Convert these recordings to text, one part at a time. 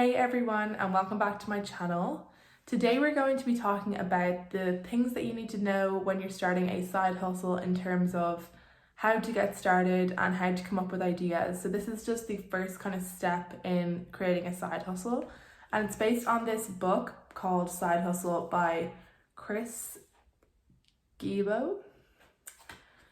Hey everyone, and welcome back to my channel. Today we're going to be talking about the things that you need to know when you're starting a side hustle in terms of how to get started and how to come up with ideas. So this is just the first kind of step in creating a side hustle, and it's based on this book called Side Hustle by Chris Guillebeau.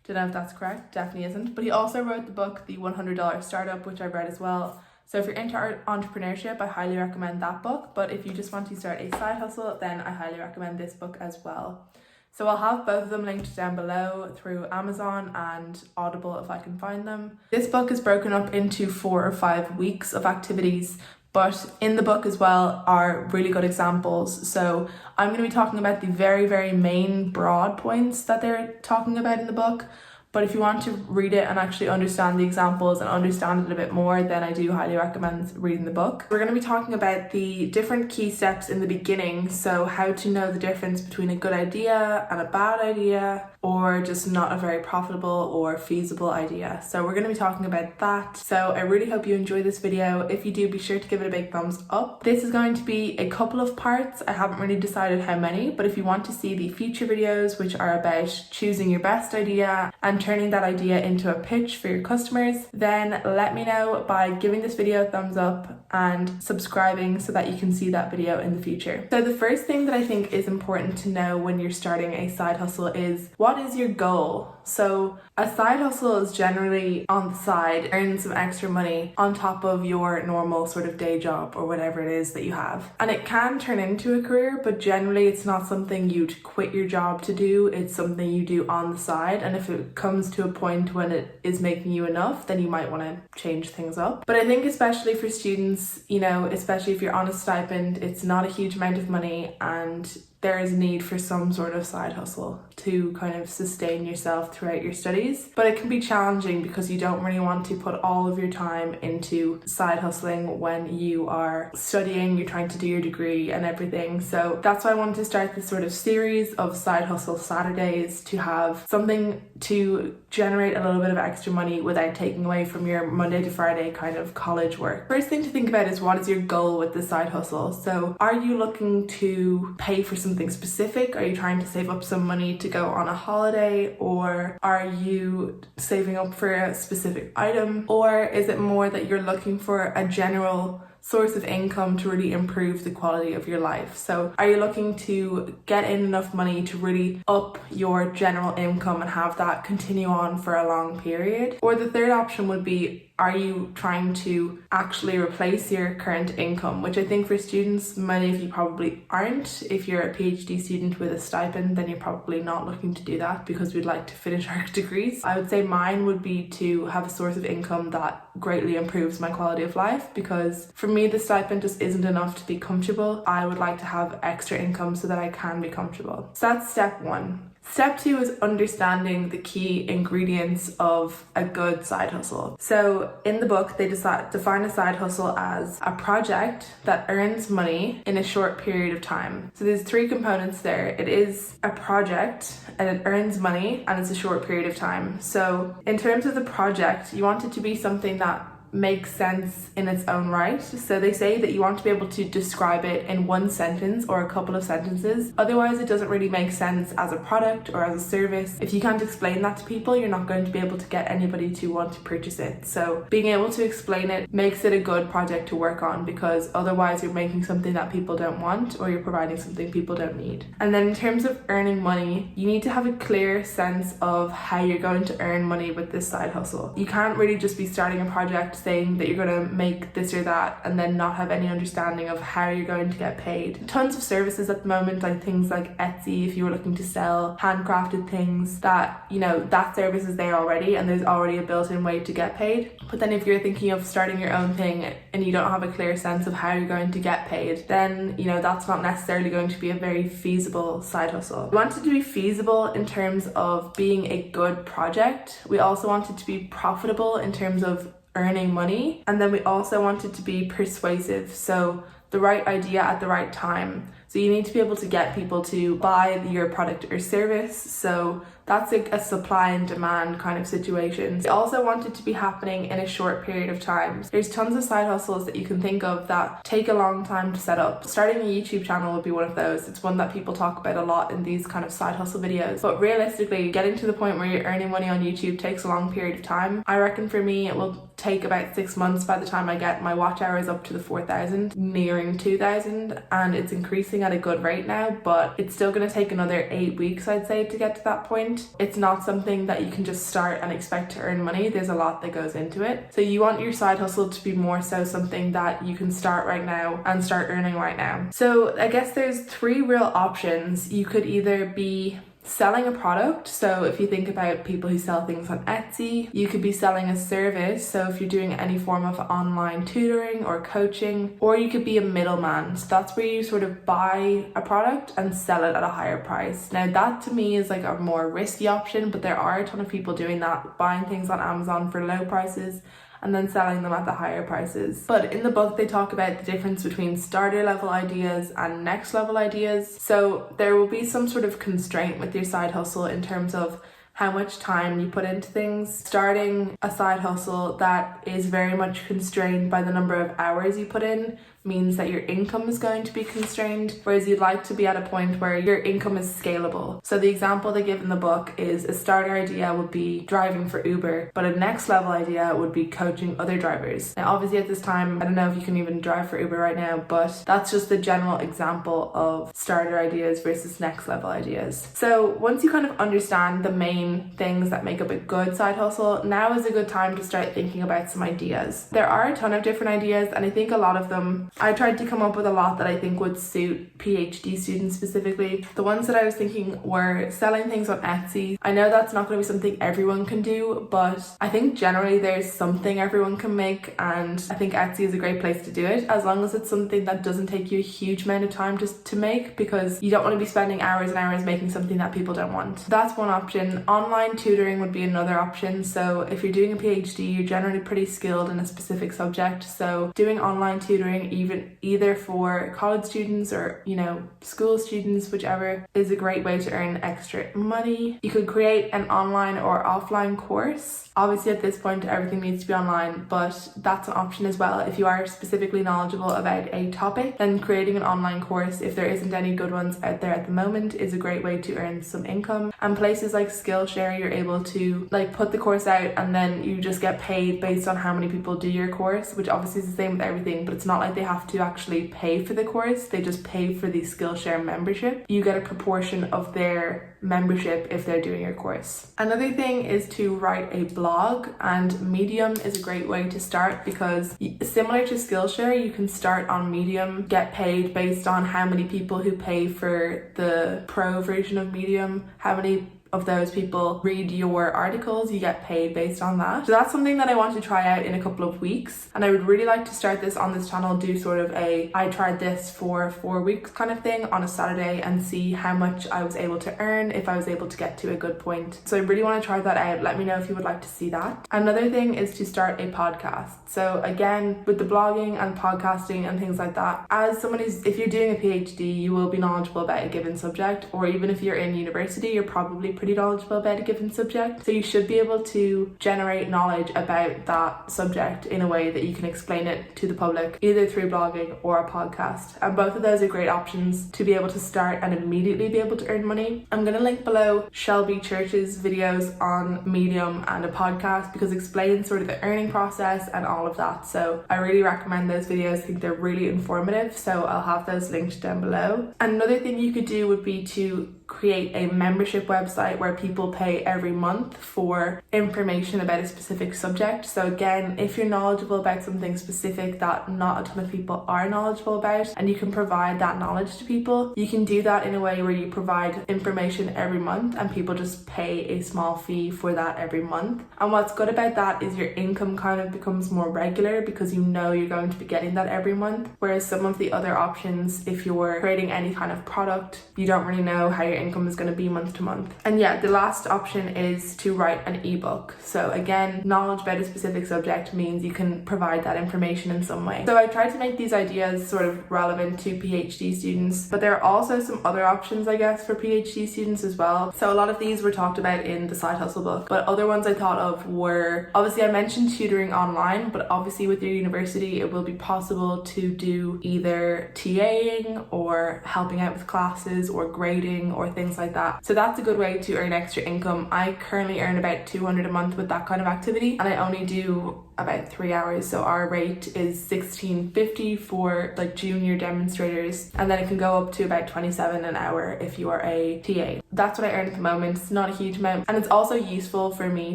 Don't know if that's correct, definitely isn't. But he also wrote the book, The $100 Startup, which I've read as well. So if you're into entrepreneurship, I highly recommend that book. But if you just want to start a side hustle, then I highly recommend this book as well. So I'll have both of them linked down below through Amazon and Audible if I can find them. This book is broken up into 4 or 5 weeks of activities, but in the book as well are really good examples. So I'm going to be talking about the very main broad points that they're talking about in the book. But if you want to read it and actually understand the examples and understand it a bit more, then I do highly recommend reading the book. We're going to be talking about the different key steps in the beginning. So how to know the difference between a good idea and a bad idea, or just not a very profitable or feasible idea. So we're going to be talking about that. So I really hope you enjoy this video. If you do, be sure to give it a big thumbs up. This is going to be a couple of parts. I haven't really decided how many, but if you want to see the future videos, which are about choosing your best idea and turning that idea into a pitch for your customers, then let me know by giving this video a thumbs up and subscribing so that you can see that video in the future. So the first thing that I think is important to know when you're starting a side hustle is, what is your goal? So a side hustle is generally on the side, earn some extra money on top of your normal sort of day job or whatever it is that you have. And it can turn into a career, but generally it's not something you'd quit your job to do. It's something you do on the side. And if it comes to a point when it is making you enough, then you might want to change things up. But I think especially for students, you know, especially if you're on a stipend, it's not a huge amount of money, and there is a need for some sort of side hustle to kind of sustain yourself throughout your studies. But it can be challenging because you don't really want to put all of your time into side hustling when you are studying, you're trying to do your degree and everything. So that's why I wanted to start this sort of series of side hustle Saturdays, to have something to generate a little bit of extra money without taking away from your Monday to Friday kind of college work. First thing to think about is, what is your goal with the side hustle? So are you looking to pay for something specific? Are you trying to save up some money to go on a holiday? Or are you saving up for a specific item? Or is it more that you're looking for a general source of income to really improve the quality of your life? So are you looking to get in enough money to really up your general income and have that continue on for a long period? Or the third option would be, are you trying to actually replace your current income? Which I think for students, many of you probably aren't. If you're a PhD student with a stipend, then you're probably not looking to do that because we'd like to finish our degrees. I would say mine would be to have a source of income that greatly improves my quality of life, because for me the stipend just isn't enough to be comfortable. I would like to have extra income so that I can be comfortable. So that's step one. Step two is understanding the key ingredients of a good side hustle. So in the book, they define a side hustle as a project that earns money in a short period of time. So there's 3 components there. It is a project, and it earns money, and it's a short period of time. So in terms of the project, you want it to be something that makes sense in its own right. So they say that you want to be able to describe it in one sentence or a couple of sentences. Otherwise, it doesn't really make sense as a product or as a service. If you can't explain that to people, you're not going to be able to get anybody to want to purchase it. So being able to explain it makes it a good project to work on, because otherwise you're making something that people don't want, or you're providing something people don't need. And then in terms of earning money, you need to have a clear sense of how you're going to earn money with this side hustle. You can't really just be starting a project saying that you're going to make this or that and then not have any understanding of how you're going to get paid. Tons of services at the moment, like things like Etsy, if you were looking to sell handcrafted things, that, you know, that service is there already and there's already a built-in way to get paid. But then if you're thinking of starting your own thing and you don't have a clear sense of how you're going to get paid, then, you know, that's not necessarily going to be a very feasible side hustle. We want it to be feasible in terms of being a good project. We also want it to be profitable in terms of earning money, and then we also want it to be persuasive, so the right idea at the right time. So you need to be able to get people to buy your product or service. So that's a supply and demand kind of situation. I also want it to be happening in a short period of time. There's tons of side hustles that you can think of that take a long time to set up. Starting a YouTube channel would be one of those. It's one that people talk about a lot in these kind of side hustle videos. But realistically, getting to the point where you're earning money on YouTube takes a long period of time. I reckon for me, it will take about 6 months by the time I get my watch hours up to the 4,000, nearing 2,000, and it's increasing at a good rate now, but it's still going to take another 8 weeks, I'd say, to get to that point. It's not something that you can just start and expect to earn money. There's a lot that goes into it. So you want your side hustle to be more so something that you can start right now and start earning right now. So I guess there's 3 real options. You could either be selling a product. So if you think about people who sell things on Etsy, you could be selling a service. So if you're doing any form of online tutoring or coaching, or you could be a middleman. So that's where you sort of buy a product and sell it at a higher price. Now that to me is like a more risky option, but there are a ton of people doing that, buying things on Amazon for low prices and then selling them at the higher prices. But in the book, they talk about the difference between starter level ideas and next level ideas. So there will be some sort of constraint with your side hustle in terms of how much time you put into things. Starting a side hustle that is very much constrained by the number of hours you put in means that your income is going to be constrained, whereas you'd like to be at a point where your income is scalable. So the example they give in the book is a starter idea would be driving for Uber, but a next level idea would be coaching other drivers. Now obviously at this time, I don't know if you can even drive for Uber right now, but that's just the general example of starter ideas versus next level ideas. So once you kind of understand the main things that make up a good side hustle, now is a good time to start thinking about some ideas. There are a ton of different ideas, and I think a lot of them, I tried to come up with a lot that I think would suit PhD students specifically. The ones that I was thinking were selling things on Etsy. I know that's not going to be something everyone can do, but I think generally there's something everyone can make, and I think Etsy is a great place to do it, as long as it's something that doesn't take you a huge amount of time just to make, because you don't want to be spending hours and hours making something that people don't want. So that's one option. Online tutoring would be another option. So if you're doing a PhD, you're generally pretty skilled in a specific subject, so doing online tutoring, either for college students or, you know, school students, whichever, is a great way to earn extra money. You could create an online or offline course. Obviously at this point everything needs to be online, but that's an option as well. If you are specifically knowledgeable about a topic, then creating an online course, if there isn't any good ones out there at the moment, is a great way to earn some income. And places like Skillshare, you're able to like put the course out and then you just get paid based on how many people do your course, which obviously is the same with everything, but it's not like they have to actually pay for the course. They just pay for the Skillshare membership. You get a proportion of their membership if they're doing your course. Another thing is to write a blog, and Medium is a great way to start, because similar to Skillshare, you can start on Medium, get paid based on how many people who pay for the pro version of Medium, how many of those people read your articles, you get paid based on that. So that's something that I want to try out in a couple of weeks, and I would really like to start this on this channel, do sort of a I tried this for 4 weeks kind of thing on a Saturday and see how much I was able to earn, if I was able to get to a good point. So I really want to try that out. Let me know if you would like to see that. Another thing is to start a podcast. So again, with the blogging and podcasting and things like that, as someone who's, if you're doing a PhD, you will be knowledgeable about a given subject, or even if you're in university, you're probably pretty knowledgeable about a given subject. So you should be able to generate knowledge about that subject in a way that you can explain it to the public, either through blogging or a podcast. And both of those are great options to be able to start and immediately be able to earn money. I'm going to link below Shelby Church's videos on Medium and a podcast, because it explains sort of the earning process and all of that. So I really recommend those videos. I think they're really informative. So I'll have those linked down below. Another thing you could do would be to create a membership website where people pay every month for information about a specific subject. So again, if you're knowledgeable about something specific that not a ton of people are knowledgeable about, and you can provide that knowledge to people, you can do that in a way where you provide information every month and people just pay a small fee for that every month. And what's good about that is your income kind of becomes more regular, because you know you're going to be getting that every month. Whereas some of the other options, if you're creating any kind of product, you don't really know how your income is going to be month to month. And yeah, the last option is to write an ebook. So again, knowledge about a specific subject means you can provide that information in some way. So I tried to make these ideas sort of relevant to PhD students, but there are also some other options, I guess, for PhD students as well. So a lot of these were talked about in the Side Hustle book, but other ones I thought of were, obviously I mentioned tutoring online, but obviously with your university it will be possible to do either TAing or helping out with classes or grading or things like that. So that's a good way to earn extra income. I currently earn about 200 a month with that kind of activity, and I only do about 3 hours, so our rate is $16.50 for like junior demonstrators, and then it can go up to about 27 an hour if you are a TA. That's what I earn at the moment. It's not a huge amount, and it's also useful for me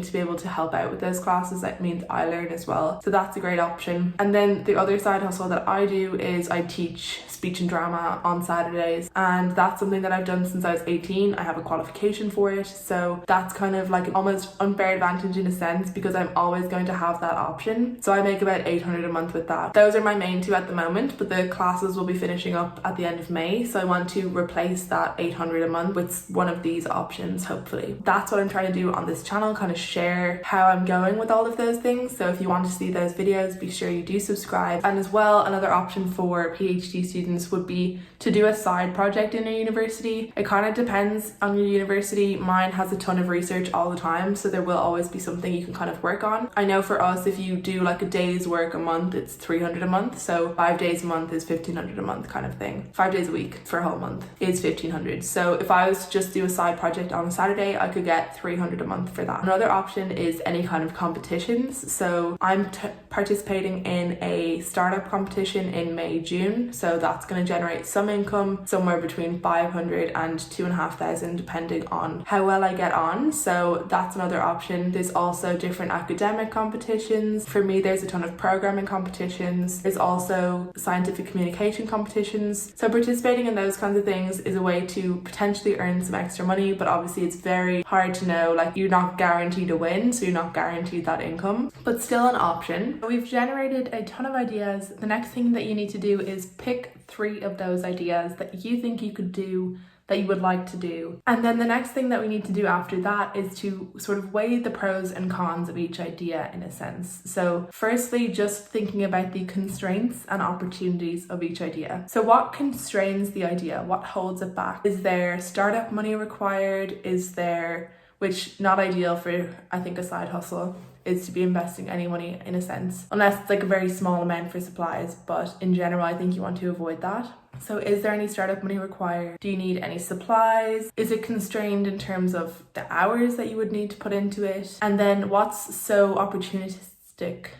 to be able to help out with those classes. That means I learn as well, so that's a great option. And then the other side hustle that I do is I teach speech and drama on Saturdays, and that's something that I've done since I was 18. I have a qualification for it, so that's kind of like an almost unfair advantage in a sense, because I'm always going to have that option. So I make about 800 a month with that. Those are my main two at the moment, but the classes will be finishing up at the end of May, so I want to replace that 800 a month with one of these options, hopefully. That's what I'm trying to do on this channel, kind of share how I'm going with all of those things. So if you want to see those videos, be sure you do subscribe. And as well, another option for PhD students would be to do a side project in your university. It kind of depends on your university. Mine has a ton of research all the time, so there will always be something you can kind of work on. I know for us, if you do like a day's work a month, it's 300 a month, so 5 days a month is 1500 a month kind of thing. 5 days a week for a whole month is 1500. So if I was to just do a side project on a Saturday, I could get 300 a month for that. Another option is any kind of competitions. So I'm participating in a startup competition in May, June, so that's going to generate some income, somewhere between 500 and 2,500 depending on how well I get on. So that's another option. There's also different academic competitions. For me, there's a ton of programming competitions. There's also scientific communication competitions. So participating in those kinds of things is a way to potentially earn some extra money, but obviously it's very hard to know, like you're not guaranteed to win, so you're not guaranteed that income, but still an option. We've generated a ton of ideas. The next thing that you need to do is pick 3 of those ideas that you think you could do, that you would like to do. And then the next thing that we need to do after that is to sort of weigh the pros and cons of each idea in a sense. So firstly, just thinking about the constraints and opportunities of each idea. So what constrains the idea? What holds it back? Is there startup money required? Is there, which not ideal for, I think, a side hustle, is to be investing any money in a sense, unless it's like a very small amount for supplies, but in general I think you want to avoid that. So is there any startup money required? Do you need any supplies? Is it constrained in terms of the hours that you would need to put into it? And then what's so opportunistic?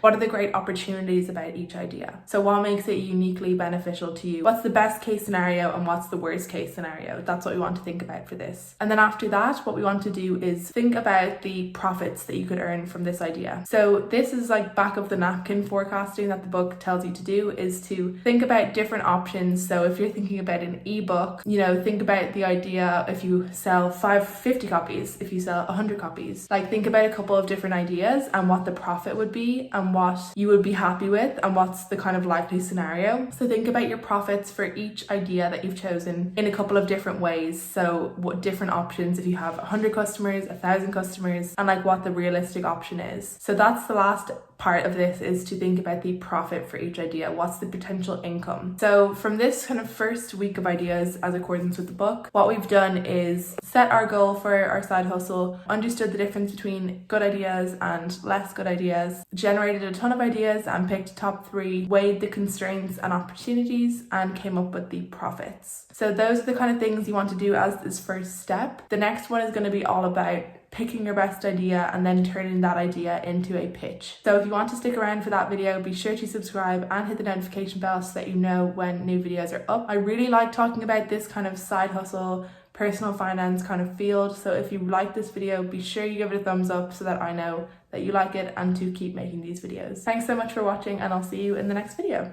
What are the great opportunities about each idea? So what makes it uniquely beneficial to you? What's the best case scenario and what's the worst case scenario? That's what we want to think about for this. And then after that, what we want to do is think about the profits that you could earn from this idea. So this is like back of the napkin forecasting that the book tells you to do, is to think about different options. So if you're thinking about an ebook, you know, think about the idea if you sell 50 copies, if you sell 100 copies, like think about a couple of different ideas and what the profit would be and what you would be happy with and what's the kind of likely scenario. So think about your profits for each idea that you've chosen in a couple of different ways. So what different options if you have 100 customers, 1,000 customers, and like what the realistic option is. So that's the last part of this, is to think about the profit for each idea. What's the potential income? So from this kind of first week of ideas as accordance with the book, what we've done is set our goal for our side hustle, understood the difference between good ideas and less good ideas, generated a ton of ideas and picked top 3, weighed the constraints and opportunities, and came up with the profits. So those are the kind of things you want to do as this first step. The next one is going to be all about picking your best idea and then turning that idea into a pitch. So if you want to stick around for that video, be sure to subscribe and hit the notification bell so that you know when new videos are up. I really like talking about this kind of side hustle, personal finance kind of field. So if you like this video, be sure you give it a thumbs up so that I know that you like it and to keep making these videos. Thanks so much for watching, and I'll see you in the next video.